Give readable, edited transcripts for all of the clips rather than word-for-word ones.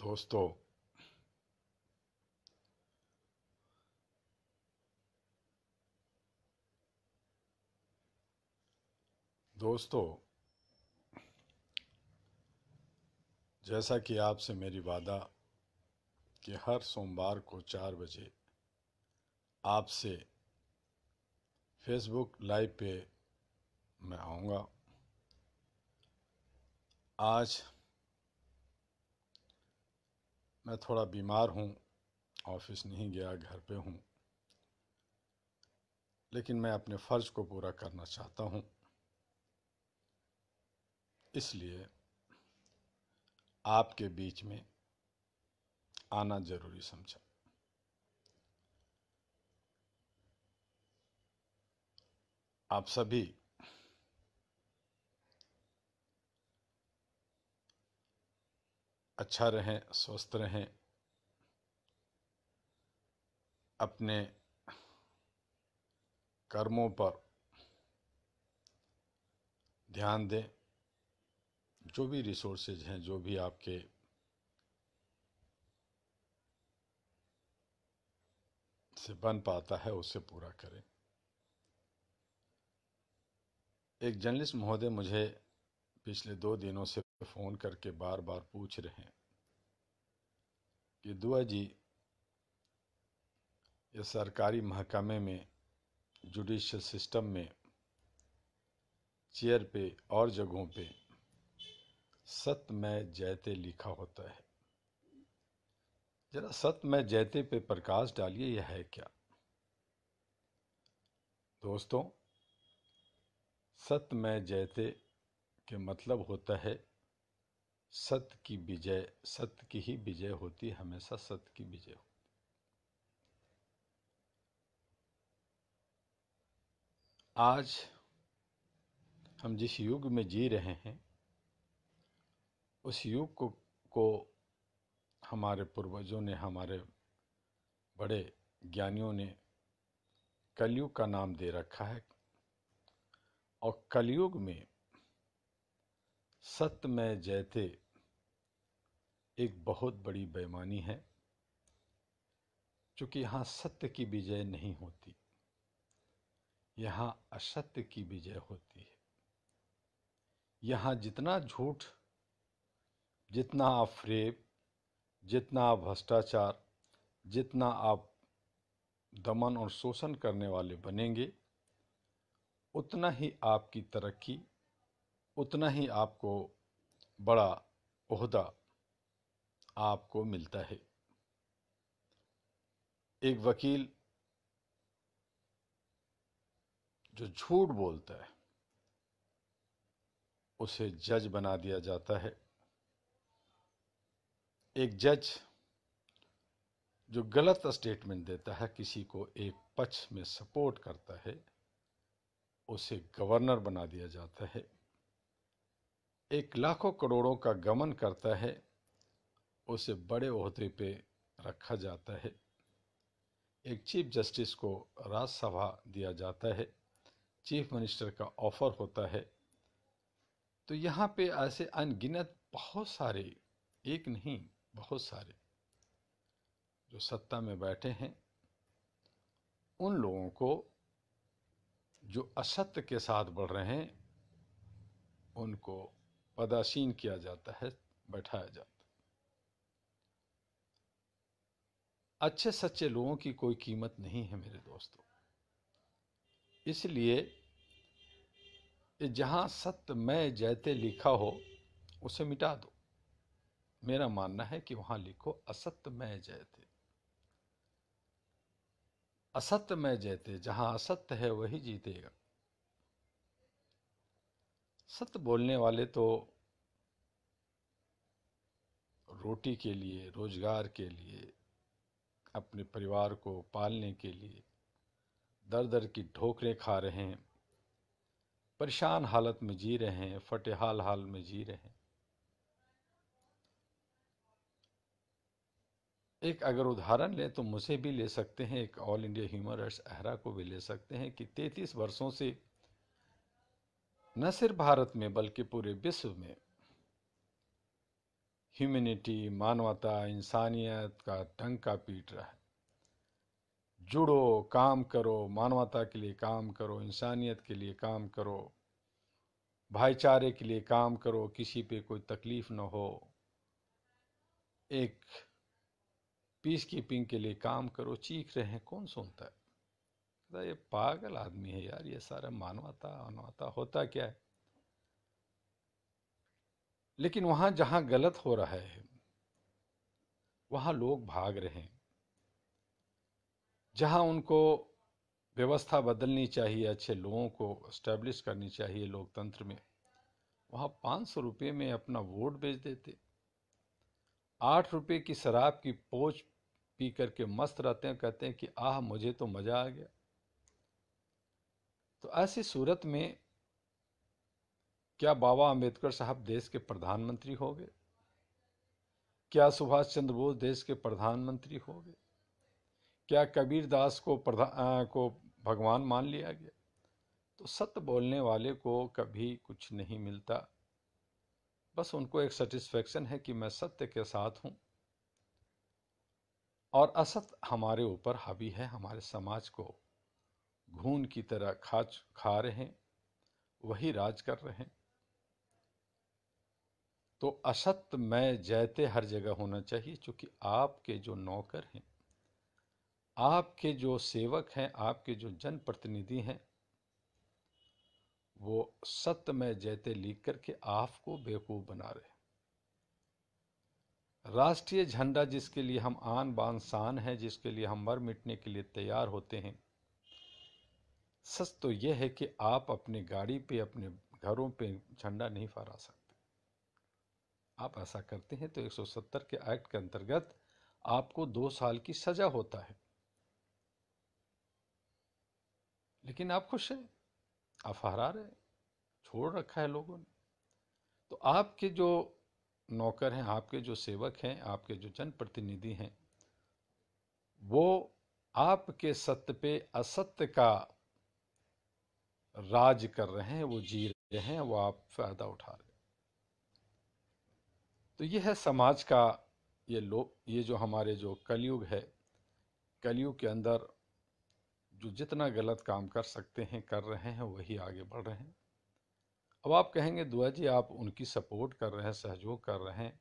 दोस्तों, दोस्तों, जैसा कि आपसे मेरी वादा कि हर सोमवार को 4 बजे आपसे फेसबुक लाइव पे मैं आऊँगा। आज मैं थोड़ा बीमार हूँ, ऑफिस नहीं गया, घर पे हूँ, लेकिन मैं अपने फ़र्ज़ को पूरा करना चाहता हूँ। इसलिए आपके बीच में आना ज़रूरी समझा। आप सभी अच्छा रहें, स्वस्थ रहें, अपने कर्मों पर ध्यान दें। जो भी रिसोर्सेज हैं, जो भी आपके से बन पाता है, उसे पूरा करें। एक जर्नलिस्ट महोदय मुझे पिछले 2 दिनों से फ़ोन करके बार बार पूछ रहे हैं कि दुआ जी, ये सरकारी महकमे में, जुडिशियल सिस्टम में, चेयर पे और जगहों पे सत्यमेव जयते लिखा होता है। जरा सत्यमेव जयते पे प्रकाश डालिए, यह है क्या? दोस्तों, सत्यमेव जयते के मतलब होता है सत्य की विजय। सत्य की ही विजय होती है, हमेशा सत्य की विजय हो। आज हम जिस युग में जी रहे हैं, उस युग को हमारे पूर्वजों ने, हमारे बड़े ज्ञानियों ने कलयुग का नाम दे रखा है। और कलयुग में सत्यमेव जयते एक बहुत बड़ी बेईमानी है, क्योंकि यहाँ सत्य की विजय नहीं होती, यहाँ असत्य की विजय होती है। यहाँ जितना झूठ, जितना आप फ्रेब, जितना आप भ्रष्टाचार, जितना आप दमन और शोषण करने वाले बनेंगे, उतना ही आपकी तरक्की, उतना ही आपको बड़ा ओहदा आपको मिलता है। एक वकील जो झूठ बोलता है, उसे जज बना दिया जाता है। एक जज जो गलत स्टेटमेंट देता है, किसी को एक पक्ष में सपोर्ट करता है, उसे गवर्नर बना दिया जाता है। एक लाखों करोड़ों का गमन करता है, उसे बड़े ओहदे पे रखा जाता है। एक चीफ जस्टिस को राज्यसभा दिया जाता है, चीफ मिनिस्टर का ऑफर होता है। तो यहाँ पे ऐसे अनगिनत बहुत सारे, एक नहीं बहुत सारे जो सत्ता में बैठे हैं, उन लोगों को जो असत्य के साथ बढ़ रहे हैं, उनको पदासीन किया जाता है, बैठाया जाता है। अच्छे सच्चे लोगों की कोई कीमत नहीं है मेरे दोस्तों। इसलिए जहां सत्यमेव जयते लिखा हो, उसे मिटा दो। मेरा मानना है कि वहां लिखो असत्यमेव जयते। असत्यमेव जयते, जहां असत्य है वही जीतेगा। सत्य बोलने वाले तो रोटी के लिए, रोजगार के लिए, अपने परिवार को पालने के लिए दर दर की ठोकरें खा रहे हैं, परेशान हालत में जी रहे हैं, फटेहाल हाल में जी रहे हैं। एक अगर उदाहरण लें तो मुझे भी ले सकते हैं, एक ऑल इंडिया ह्यूमन राइट्स अहरा को भी ले सकते हैं कि 33 वर्षों से न सिर्फ भारत में बल्कि पूरे विश्व में ह्यूमैनिटी, मानवता, इंसानियत का डंका पीट रहा है। जुड़ो, काम करो, मानवता के लिए काम करो, इंसानियत के लिए काम करो, भाईचारे के लिए काम करो, किसी पे कोई तकलीफ न हो, एक पीस कीपिंग के लिए काम करो। चीख रहे हैं, कौन सुनता है? ये पागल आदमी है यार, ये सारा मानवता मानवता होता क्या है? लेकिन वहां जहां गलत हो रहा है वहां लोग भाग रहे हैं। जहां उनको व्यवस्था बदलनी चाहिए, अच्छे लोगों को एस्टेब्लिश करनी चाहिए लोकतंत्र में, वहां 500 रुपये में अपना वोट बेच देते। 8 रुपये की शराब की पोच पी करके मस्त रहते हैं, कहते हैं कि आह मुझे तो मजा आ गया। तो ऐसी सूरत में क्या बाबा अंबेडकर साहब देश के प्रधानमंत्री हो गए? क्या सुभाष चंद्र बोस देश के प्रधानमंत्री हो गए? क्या कबीर दास को भगवान मान लिया गया? तो सत्य बोलने वाले को कभी कुछ नहीं मिलता। बस उनको एक सेटिस्फेक्शन है कि मैं सत्य के साथ हूं और असत्य हमारे ऊपर हावी है, हमारे समाज को घून की तरह खा रहे हैं, वही राज कर रहे हैं। तो असत्य में जयते हर जगह होना चाहिए, क्योंकि आपके जो नौकर हैं, आपके जो सेवक हैं, आपके जो जनप्रतिनिधि हैं, वो सत्य में जयते लिख करके आपको बेवकूफ बना रहे हैं। राष्ट्रीय झंडा जिसके लिए हम आन बान शान है, जिसके लिए हम मर मिटने के लिए तैयार होते हैं, सच तो यह है कि आप अपनी गाड़ी पे, अपने घरों पे झंडा नहीं फहरा सकते। आप ऐसा करते हैं तो 170 के एक्ट के अंतर्गत आपको 2 साल की सजा होता है। लेकिन आप खुश हैं, आप फहरा रहे हैं, छोड़ रखा है लोगों ने। तो आपके जो नौकर हैं, आपके जो सेवक हैं, आपके जो जनप्रतिनिधि हैं, वो आपके सत्य पे असत्य का राज कर रहे हैं, वो जी रहे हैं, वो आप फायदा उठा रहे हैं। तो ये है समाज का, ये जो हमारे जो कलयुग है, कलयुग के अंदर जो जितना गलत काम कर सकते हैं कर रहे हैं, वही आगे बढ़ रहे हैं। अब आप कहेंगे दुआ जी आप उनकी सपोर्ट कर रहे हैं, सहयोग कर रहे हैं।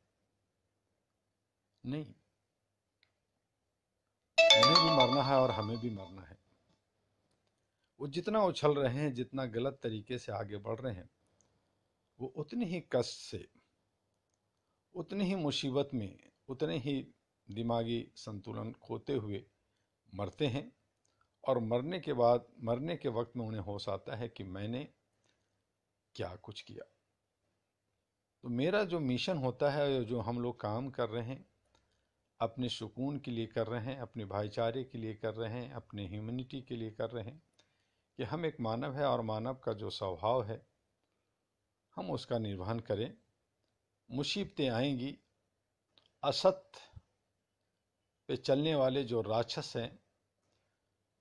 नहीं, उन्हें भी मरना है और हमें भी मरना है। वो जितना उछल रहे हैं, जितना गलत तरीके से आगे बढ़ रहे हैं, वो उतनी ही कष्ट से, उतनी ही मुसीबत में, उतने ही दिमागी संतुलन खोते हुए मरते हैं। और मरने के बाद, मरने के वक्त में उन्हें होश आता है कि मैंने क्या कुछ किया। तो मेरा जो मिशन होता है, जो हम लोग काम कर रहे हैं, अपने सुकून के लिए कर रहे हैं, अपने भाईचारे के लिए कर रहे हैं, अपने ह्यूमैनिटी के लिए कर रहे हैं, कि हम एक मानव है और मानव का जो स्वभाव है हम उसका निर्वहन करें। मुसीबतें आएंगी, असत्य पे चलने वाले जो राक्षस हैं,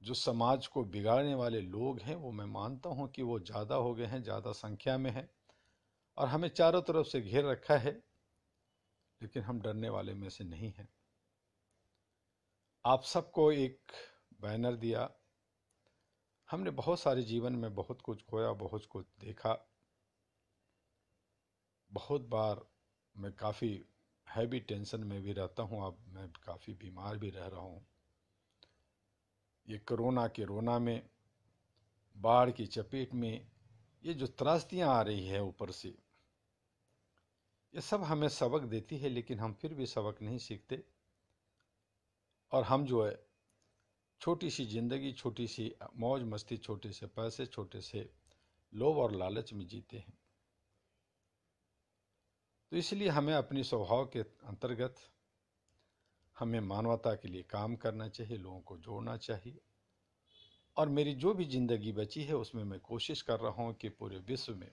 जो समाज को बिगाड़ने वाले लोग हैं, वो मैं मानता हूं कि वो ज़्यादा हो गए हैं, ज़्यादा संख्या में है और हमें चारों तरफ से घेर रखा है। लेकिन हम डरने वाले में से नहीं हैं। आप सबको एक बैनर दिया। हमने बहुत सारे जीवन में बहुत कुछ खोया, बहुत कुछ देखा। बहुत बार मैं काफ़ी हैवी टेंशन में भी रहता हूँ। अब मैं काफ़ी बीमार भी रह रहा हूँ। ये कोरोना के रोना में, बाढ़ की चपेट में, ये जो त्रासदियाँ आ रही है ऊपर से, ये सब हमें सबक देती है। लेकिन हम फिर भी सबक नहीं सीखते और हम जो है छोटी सी ज़िंदगी, छोटी सी मौज मस्ती, छोटे से पैसे, छोटे से लोभ और लालच में जीते हैं। तो इसलिए हमें अपनी स्वभाव के अंतर्गत हमें मानवता के लिए काम करना चाहिए, लोगों को जोड़ना चाहिए। और मेरी जो भी ज़िंदगी बची है उसमें मैं कोशिश कर रहा हूँ कि पूरे विश्व में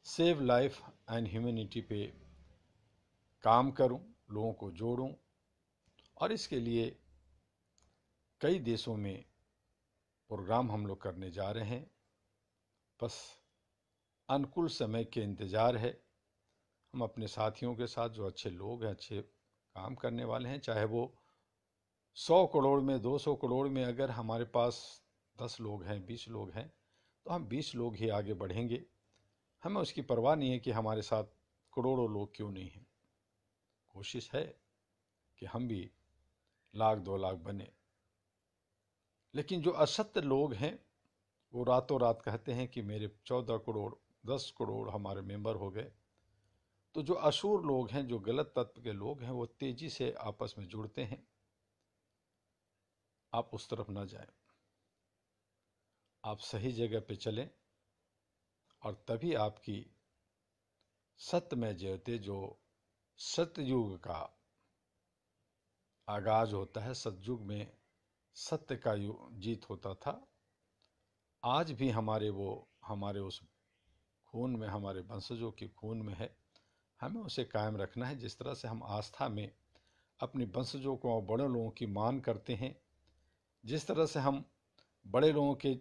सेव लाइफ एंड ह्यूमैनिटी पे काम करूँ, लोगों को जोड़ूँ। और इसके लिए कई देशों में प्रोग्राम हम लोग करने जा रहे हैं। बस अनुकूल समय के इंतज़ार है। हम अपने साथियों के साथ, जो अच्छे लोग हैं, अच्छे काम करने वाले हैं, चाहे वो 100 करोड़ में, 200 करोड़ में, अगर हमारे पास 10 लोग हैं, 20 लोग हैं, तो हम 20 लोग ही आगे बढ़ेंगे। हमें उसकी परवाह नहीं है कि हमारे साथ करोड़ों लोग क्यों नहीं हैं। कोशिश है कि हम भी 1 लाख 2 लाख बने। लेकिन जो असत्य लोग हैं वो रातों रात कहते हैं कि मेरे 14 करोड़ 10 करोड़ हमारे मेंबर हो गए। तो जो असूर लोग हैं, जो गलत तत्व के लोग हैं, वो तेजी से आपस में जुड़ते हैं। आप उस तरफ ना जाएं, आप सही जगह पे चलें, और तभी आपकी सत्य में जयते, जो सतयुग का आगाज होता है, सतयुग में सत्य का जीत होता था। आज भी हमारे उस खून में, हमारे वंशजों के खून में है। हमें उसे कायम रखना है। जिस तरह से हम आस्था में अपने वंशजों को और बड़े लोगों की मान करते हैं, जिस तरह से हम बड़े लोगों के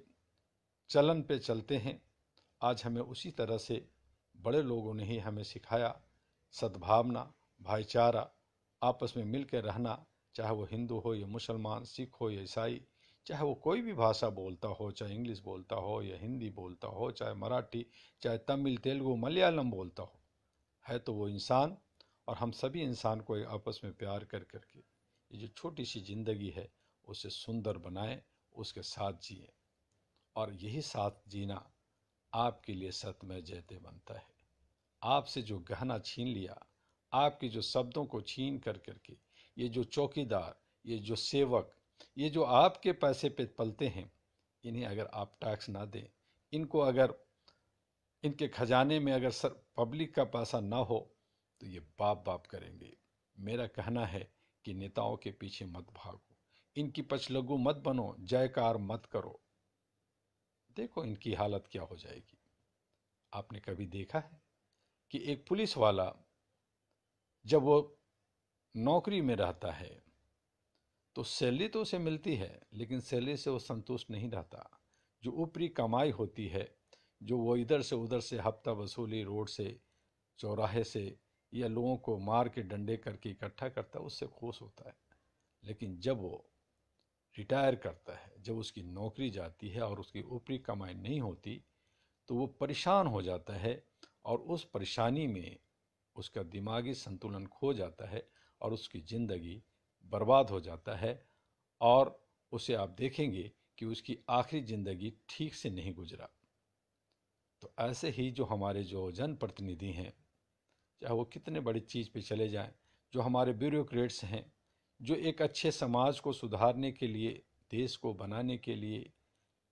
चलन पे चलते हैं, आज हमें उसी तरह से बड़े लोगों ने ही हमें सिखाया। सद्भावना, भाईचारा, आपस में मिलकर रहना, चाहे वो हिंदू हो या मुसलमान, सिख हो या ईसाई, चाहे वो कोई भी भाषा बोलता हो, चाहे इंग्लिश बोलता हो या हिंदी बोलता हो, चाहे मराठी, चाहे तमिल, तेलुगु, मलयालम बोलता हो, है तो वो इंसान। और हम सभी इंसान को आपस में प्यार कर करके ये जो छोटी सी जिंदगी है उसे सुंदर बनाएं, उसके साथ जिए। और यही साथ जीना आपके लिए सत्यमय जयते बनता है। आपसे जो गहना छीन लिया, आपके जो शब्दों को छीन कर करके, ये जो चौकीदार, ये जो सेवक, ये जो आपके पैसे पे पलते हैं, इन्हें अगर आप टैक्स ना दें, इनको अगर इनके खजाने में अगर पब्लिक का पैसा ना हो, तो ये बाप बाप करेंगे। मेरा कहना है कि नेताओं के पीछे मत भागो, इनकी पछलगू मत बनो, जयकार मत करो। देखो इनकी हालत क्या हो जाएगी। आपने कभी देखा है कि एक पुलिस वाला जब वो नौकरी में रहता है तो सैलरी तो उसे मिलती है, लेकिन सैलरी से वो संतुष्ट नहीं रहता। जो ऊपरी कमाई होती है, जो वो इधर से उधर से हफ्ता वसूली, रोड से, चौराहे से, या लोगों को मार के डंडे करके इकट्ठा करता है, उससे खुश होता है। लेकिन जब वो रिटायर करता है, जब उसकी नौकरी जाती है और उसकी ऊपरी कमाई नहीं होती, तो वो परेशान हो जाता है, और उस परेशानी में उसका दिमागी संतुलन खो जाता है और उसकी ज़िंदगी बर्बाद हो जाता है। और उसे आप देखेंगे कि उसकी आखिरी ज़िंदगी ठीक से नहीं गुजरा। तो ऐसे ही जो हमारे जो जनप्रतिनिधि हैं, चाहे वो कितने बड़ी चीज़ पे चले जाएं, जो हमारे ब्यूरोक्रेट्स हैं, जो एक अच्छे समाज को सुधारने के लिए, देश को बनाने के लिए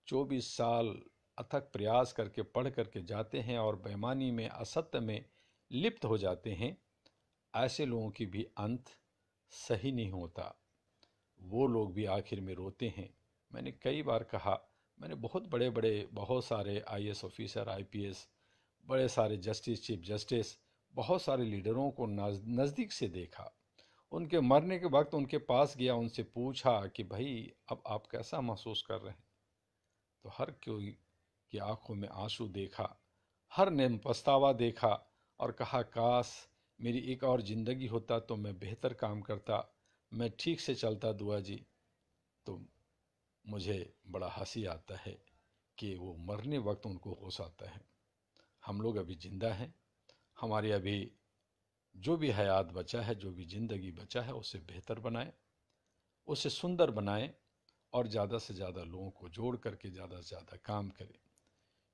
24 साल अथक प्रयास करके पढ़ करके जाते हैं और बेईमानी में, असत्य में लिप्त हो जाते हैं, ऐसे लोगों की भी अंत सही नहीं होता। वो लोग भी आखिर में रोते हैं। मैंने कई बार कहा, मैंने बहुत बड़े बड़े, बहुत सारे आईएएस ऑफिसर, आईपीएस, बड़े सारे जस्टिस, चीफ जस्टिस, बहुत सारे लीडरों को नज़दीक से देखा। उनके मरने के वक्त उनके पास गया, उनसे पूछा कि भाई अब आप कैसा महसूस कर रहे हैं। तो हर कोई की आंखों में आंसू देखा, हर ने पछतावा देखा और कहा काश मेरी एक और ज़िंदगी होता तो मैं बेहतर काम करता, मैं ठीक से चलता दुआ जी। तो मुझे बड़ा हंसी आता है कि वो मरने वक्त उनको होश आता है। हम लोग अभी ज़िंदा हैं, हमारे अभी जो भी हयात बचा है, जो भी ज़िंदगी बचा है, उसे बेहतर बनाएं, उसे सुंदर बनाएं, और ज़्यादा से ज़्यादा लोगों को जोड़ करके ज़्यादा से ज़्यादा काम करें।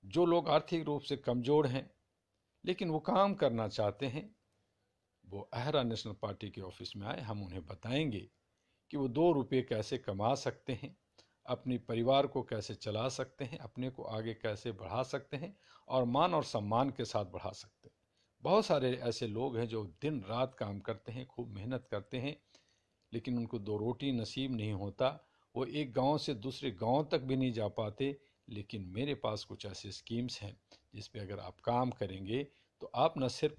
जो लोग आर्थिक रूप से कमज़ोर हैं लेकिन वो काम करना चाहते हैं, वो अहरा नेशनल पार्टी के ऑफिस में आए, हम उन्हें बताएंगे कि वो 2 रुपये कैसे कमा सकते हैं, अपने परिवार को कैसे चला सकते हैं, अपने को आगे कैसे बढ़ा सकते हैं, और मान और सम्मान के साथ बढ़ा सकते हैं। बहुत सारे ऐसे लोग हैं जो दिन रात काम करते हैं, खूब मेहनत करते हैं, लेकिन उनको 2 रोटी नसीब नहीं होता। वो एक गांव से दूसरे गांव तक भी नहीं जा पाते। लेकिन मेरे पास कुछ ऐसे स्कीम्स हैं जिस पे अगर आप काम करेंगे तो आप न सिर्फ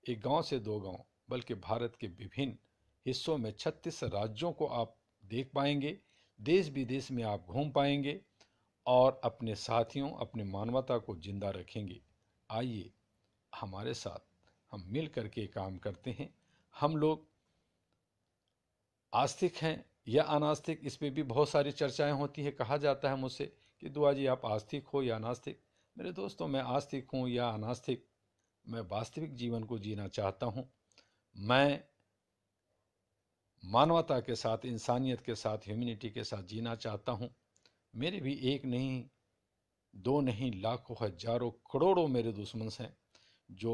एक गांव से 2 गांव, बल्कि भारत के विभिन्न हिस्सों में 36 राज्यों को आप देख पाएंगे, देश विदेश में आप घूम पाएंगे, और अपने साथियों, अपने मानवता को जिंदा रखेंगे। आइए हमारे साथ हम मिल करके काम करते हैं। हम लोग आस्तिक हैं या अनास्तिक, इस पे भी बहुत सारी चर्चाएं होती है। कहा जाता है मुझसे कि दुआ जी आप आस्तिक हो या अनास्तिक। मेरे दोस्तों, मैं आस्तिक हूँ या अनास्तिक, मैं वास्तविक जीवन को जीना चाहता हूँ। मैं मानवता के साथ, इंसानियत के साथ, ह्यूमैनिटी के साथ जीना चाहता हूँ। मेरे भी एक नहीं, दो नहीं, लाखों, हजारों, करोड़ों मेरे दुश्मन हैं जो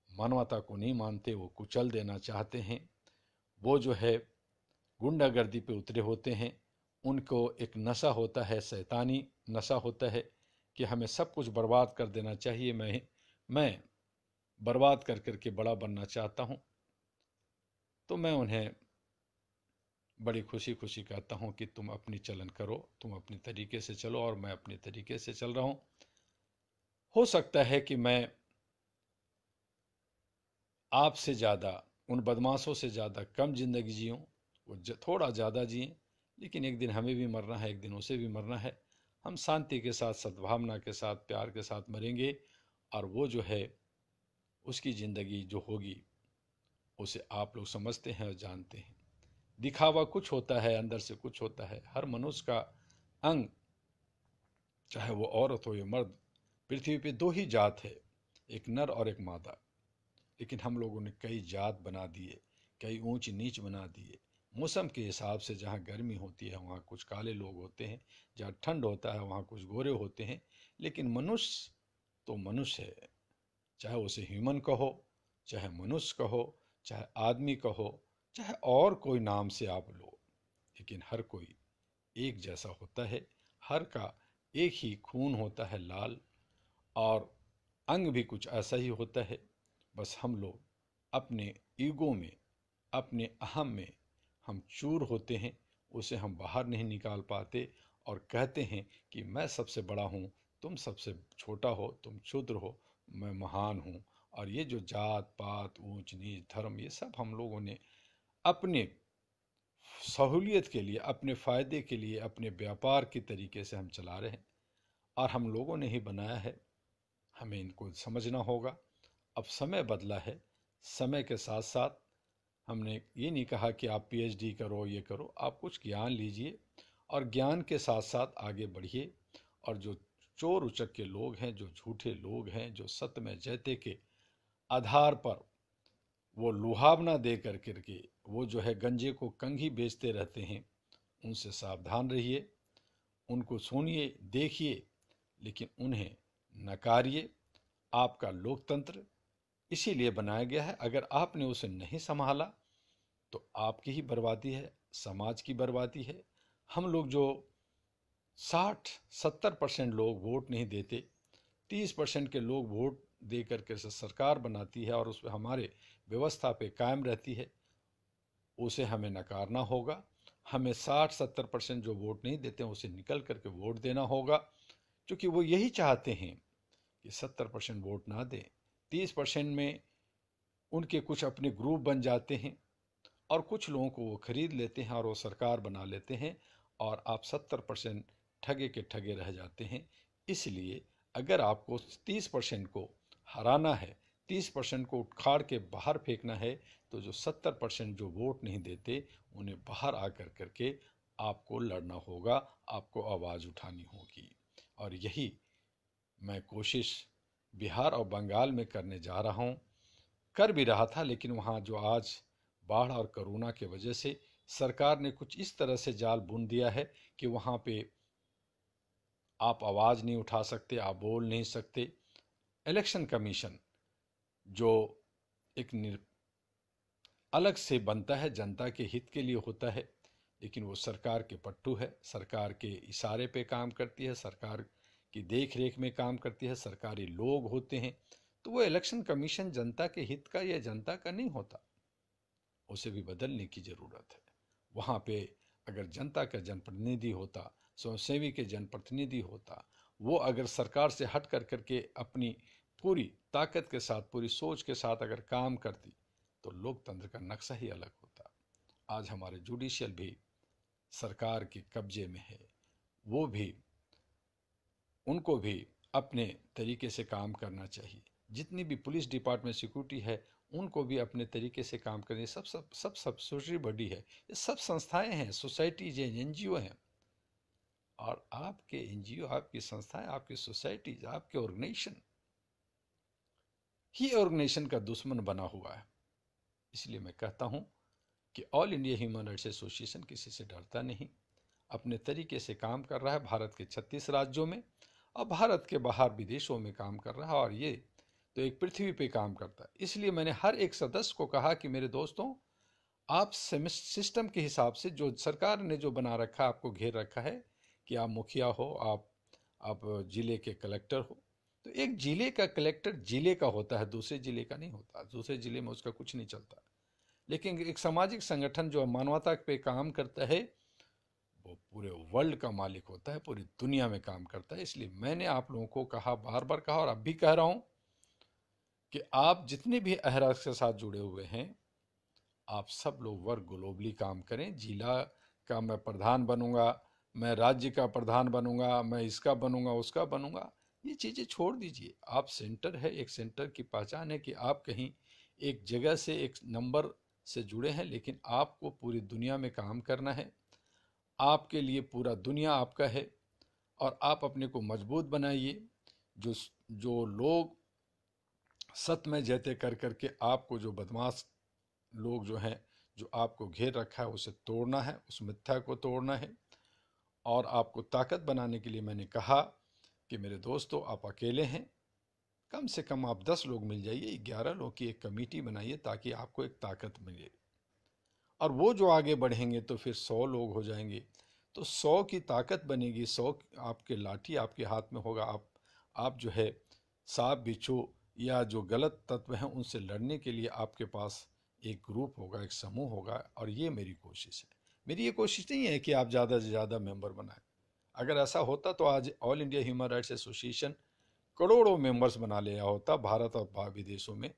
मानवता को नहीं मानते, वो कुचल देना चाहते हैं। वो जो है गुंडागर्दी पे उतरे होते हैं। उनको एक नशा होता है, शैतानी नशा होता है कि हमें सब कुछ बर्बाद कर देना चाहिए। मैं बर्बाद कर करके बड़ा बनना चाहता हूँ। तो मैं उन्हें बड़ी खुशी खुशी कहता हूँ कि तुम अपनी चलन करो, तुम अपने तरीके से चलो और मैं अपने तरीके से चल रहा हूँ। हो सकता है कि मैं आपसे ज़्यादा, उन बदमाशों से ज़्यादा कम जिंदगी जीऊँ, वो थोड़ा ज़्यादा जिए, लेकिन एक दिन हमें भी मरना है, एक दिन उसे भी मरना है। हम शांति के साथ, सद्भावना के साथ, प्यार के साथ मरेंगे और वो जो है उसकी ज़िंदगी जो होगी उसे आप लोग समझते हैं और जानते हैं। दिखावा कुछ होता है, अंदर से कुछ होता है। हर मनुष्य का अंग, चाहे वो औरत हो या मर्द, पृथ्वी पे दो ही जात है, एक नर और एक मादा। लेकिन हम लोगों ने कई जात बना दिए, कई ऊंच नीच बना दिए। मौसम के हिसाब से जहाँ गर्मी होती है वहाँ कुछ काले लोग होते हैं, जहाँ ठंड होता है वहाँ कुछ गोरे होते हैं। लेकिन मनुष्य तो मनुष्य है, चाहे उसे ह्यूमन कहो, चाहे मनुष्य कहो, चाहे आदमी कहो, चाहे और कोई नाम से आप लो, लेकिन हर कोई एक जैसा होता है। हर का एक ही खून होता है, लाल, और अंग भी कुछ ऐसा ही होता है। बस हम लोग अपने ईगो में, अपने अहम में हम चूर होते हैं, उसे हम बाहर नहीं निकाल पाते और कहते हैं कि मैं सबसे बड़ा हूँ, तुम सबसे छोटा हो, तुम क्षुद्र हो, मैं महान हूँ। और ये जो जात पात, ऊंच नीच, धर्म, ये सब हम लोगों ने अपने सहूलियत के लिए, अपने फ़ायदे के लिए, अपने व्यापार के तरीके से हम चला रहे हैं और हम लोगों ने ही बनाया है। हमें इनको समझना होगा। अब समय बदला है, समय के साथ साथ हमने ये नहीं कहा कि आप पीएचडी करो, ये करो, आप कुछ ज्ञान लीजिए और ज्ञान के साथ साथ आगे बढ़िए। और जो चोर उचक के लोग हैं, जो झूठे लोग हैं, जो सत्य में जयते के आधार पर वो लुभावना दे कर करके वो जो है गंजे को कंघी बेचते रहते हैं, उनसे सावधान रहिए। उनको सुनिए, देखिए, लेकिन उन्हें नकारिए। आपका लोकतंत्र इसीलिए बनाया गया है। अगर आपने उसे नहीं संभाला तो आपकी ही बर्बादी है, समाज की बर्बादी है। हम लोग जो 60-70% लोग वोट नहीं देते, 30% के लोग वोट दे करके सरकार बनाती है और उस पर हमारे व्यवस्था पे कायम रहती है, उसे हमें नकारना होगा। हमें 60-70% जो वोट नहीं देते हैं उसे निकल करके वोट देना होगा, क्योंकि वो यही चाहते हैं कि 70% वोट ना दें। 30% में उनके कुछ अपने ग्रुप बन जाते हैं और कुछ लोगों को वो खरीद लेते हैं और वो सरकार बना लेते हैं और आप 70% ठगे के ठगे रह जाते हैं। इसलिए अगर आपको 30% को हराना है, 30% को उखाड़ के बाहर फेंकना है, तो जो 70% जो वोट नहीं देते उन्हें बाहर आकर करके आपको लड़ना होगा, आपको आवाज़ उठानी होगी। और यही मैं कोशिश बिहार और बंगाल में करने जा रहा हूँ, कर भी रहा था। लेकिन वहाँ जो आज बाढ़ और कोरोना के वजह से सरकार ने कुछ इस तरह से जाल बुन दिया है कि वहाँ पे आप आवाज़ नहीं उठा सकते, आप बोल नहीं सकते। इलेक्शन कमीशन जो एक अलग से बनता है, जनता के हित के लिए होता है, लेकिन वो सरकार के पट्टू है, सरकार के इशारे पे काम करती है, सरकार की देख रेख में काम करती है, सरकारी लोग होते हैं। तो वो इलेक्शन कमीशन जनता के हित का या जनता का नहीं होता, उसे भी बदलने की ज़रूरत है। वहाँ पे अगर जनता का जनप्रतिनिधि होता, स्वयंसेवी के जनप्रतिनिधि होता, वो अगर सरकार से हट कर करके अपनी पूरी ताकत के साथ, पूरी सोच के साथ अगर काम करती, तो लोकतंत्र का नक्शा ही अलग होता। आज हमारे जुडिशियल भी सरकार के कब्जे में है, वो भी, उनको भी अपने तरीके से काम करना चाहिए। जितनी भी पुलिस डिपार्टमेंट सिक्योरिटी है उनको भी अपने तरीके से काम करने, सब सोशल बॉडी है, ये सब संस्थाएं हैं, सोसाइटीज हैं, एनजीओ हैं। और आपके एनजीओ, आपकी संस्थाएं, आपकी सोसाइटीज, आपके ऑर्गेनाइजेशन ही ऑर्गेनाइजेशन का दुश्मन बना हुआ है। इसलिए मैं कहता हूं कि all India human rights association किसी से डरता नहीं, अपने तरीके से काम कर रहा है भारत के 36 राज्यों में और भारत के बाहर विदेशों में काम कर रहा है, और ये तो एक पृथ्वी पे काम करता है। इसलिए मैंने हर एक सदस्य को कहा कि मेरे दोस्तों, आप सिस्टम के हिसाब से जो सरकार ने जो बना रखा है, आपको घेर रखा है कि आप मुखिया हो, आप जिले के कलेक्टर हो, तो एक जिले का कलेक्टर जिले का होता है, दूसरे जिले का नहीं होता, दूसरे जिले में उसका कुछ नहीं चलता। लेकिन एक सामाजिक संगठन जो मानवता पे काम करता है वो पूरे वर्ल्ड का मालिक होता है, पूरी दुनिया में काम करता है। इसलिए मैंने आप लोगों को कहा, बार बार कहा और अब भी कह रहा हूं कि आप जितने भी अहराज के साथ जुड़े हुए हैं, आप सब लोग वर्क ग्लोबली काम करें। जिला का मैं प्रधान बनूंगा, मैं राज्य का प्रधान बनूंगा, मैं इसका बनूंगा, उसका बनूंगा, ये चीज़ें छोड़ दीजिए। आप सेंटर है, एक सेंटर की पहचान है कि आप कहीं एक जगह से एक नंबर से जुड़े हैं, लेकिन आपको पूरी दुनिया में काम करना है। आपके लिए पूरा दुनिया आपका है और आप अपने को मजबूत बनाइए। जो जो लोग सत्य में जयते कर करके आपको, जो बदमाश लोग जो हैं, जो आपको घेर रखा है, उसे तोड़ना है, उस मिथ्या को तोड़ना है। और आपको ताकत बनाने के लिए मैंने कहा कि मेरे दोस्तों, आप अकेले हैं, कम से कम आप 10 लोग मिल जाइए, 11 लोग की एक कमेटी बनाइए ताकि आपको एक ताकत मिले। और वो जो आगे बढ़ेंगे तो फिर 100 लोग हो जाएंगे, तो 100 की ताकत बनेगी। 100 आपके लाठी आपके हाथ में होगा। आप जो है सांप बिच्छू या जो गलत तत्व हैं उनसे लड़ने के लिए आपके पास एक ग्रुप होगा, एक समूह होगा। और ये मेरी कोशिश है। मेरी ये कोशिश नहीं है कि आप ज़्यादा से ज़्यादा मेंबर बनाएं। अगर ऐसा होता तो आज all India human rights association करोड़ों मेंबर्स बना लिया होता भारत और विदेशों में।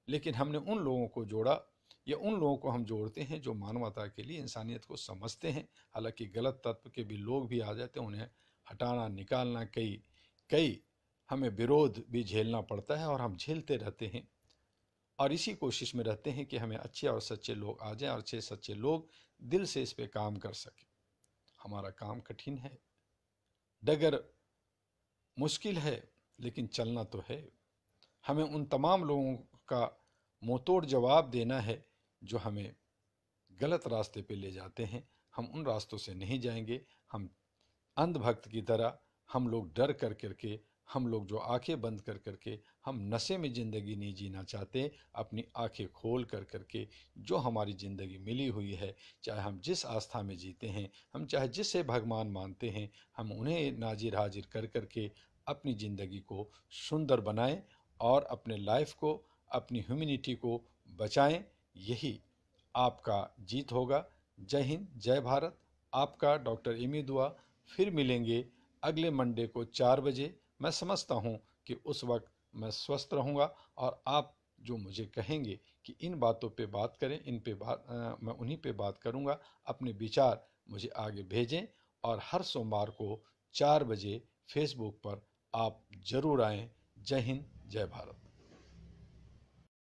लेकिन हमने उन लोगों को जोड़ा, या उन लोगों को हम जोड़ते हैं जो मानवता के लिए, इंसानियत को समझते हैं। हालांकि गलत तत्व के भी लोग भी आ जाते हैं, उन्हें हटाना, निकालना, कई कई हमें विरोध भी झेलना पड़ता है और हम झेलते रहते हैं। और इसी कोशिश में रहते हैं कि हमें अच्छे और सच्चे लोग आ जाएं और अच्छे सच्चे लोग दिल से इस पे काम कर सकें। हमारा काम कठिन है, डगर मुश्किल है, लेकिन चलना तो है। हमें उन तमाम लोगों का मुंहतोड़ जवाब देना है जो हमें गलत रास्ते पे ले जाते हैं। हम उन रास्तों से नहीं जाएंगे। हम अंधभक्त की तरह हम लोग डर कर करके, हम लोग जो आंखें बंद कर करके, हम नशे में ज़िंदगी नहीं जीना चाहते। अपनी आंखें खोल कर करके जो हमारी ज़िंदगी मिली हुई है, चाहे हम जिस आस्था में जीते हैं, हम चाहे जिसे भगवान मानते हैं, हम उन्हें नाजिर हाजिर कर करके अपनी ज़िंदगी को सुंदर बनाएं और अपने लाइफ को, अपनी ह्यूमैनिटी को बचाएं। यही आपका जीत होगा। जय हिंद, जय भारत। आपका डॉक्टर एमी दुआ। फिर मिलेंगे अगले मंडे को 4 बजे। मैं समझता हूँ कि उस वक्त मैं स्वस्थ रहूँगा और आप जो मुझे कहेंगे कि इन बातों पे बात करें, इन पे मैं उन्हीं पे बात करूँगा। अपने विचार मुझे आगे भेजें और हर सोमवार को 4 बजे फेसबुक पर आप जरूर आएँ। जय हिंद, जय भारत।